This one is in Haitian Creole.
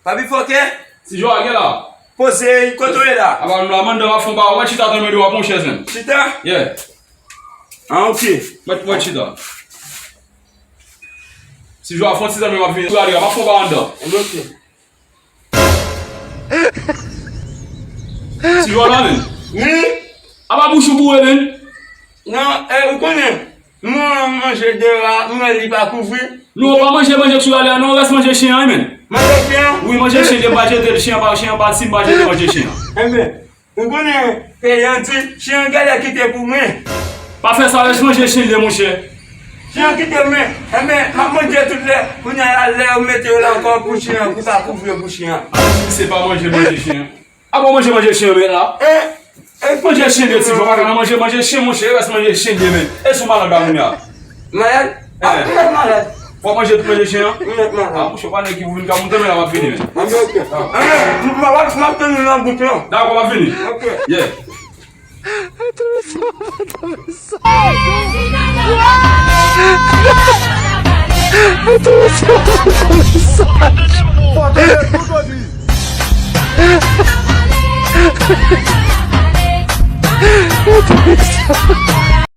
Pas bifo ke? Si jo a gen la. Pose kontore la. Aba nou la man de wap fon ba wè chita tan mè di wap mon chezen. Chita? Yeah. Ah, ok. Wè chita. Si jo a fon chita mè wap vin. Wap fon ba an da. Ok. Si jo la nen. Oui? Aba bouchou bou e nen. Non, vous connaissez? Nous, on mange de la, nous, on ne pas couvrir. Nou wap manje sou ale an, nou res manje chien an men. Manger bien? Oui, manje chien de badje de chien ba si badje de manje chien. Eh bien, vous connaissez que gentil, chien galère qui était pour moi. Pa fè sa res manje chien de mon chien. Chien qui était pour moi. Eh bien, je mange toutes les, vous n'avez l'air, vous mettez là encore pour chien, pour ça couvrir pour chien. Se pa manje chien. Aba manje chien men la. Manje chien de ti, jo pa manje chien mon chien, res manje chien de men. E sou malade ba moun ya. Malade? Ah, vous êtes malade? Faut manger tout le chien. Vous êtes malade? Ah, je ne sais pas qui vous venez monter, mais là, on va finir. Ok. Vous m'avez tenu dans le bouton. D'accord, on va finir. Ok. Yeah. Atravessou.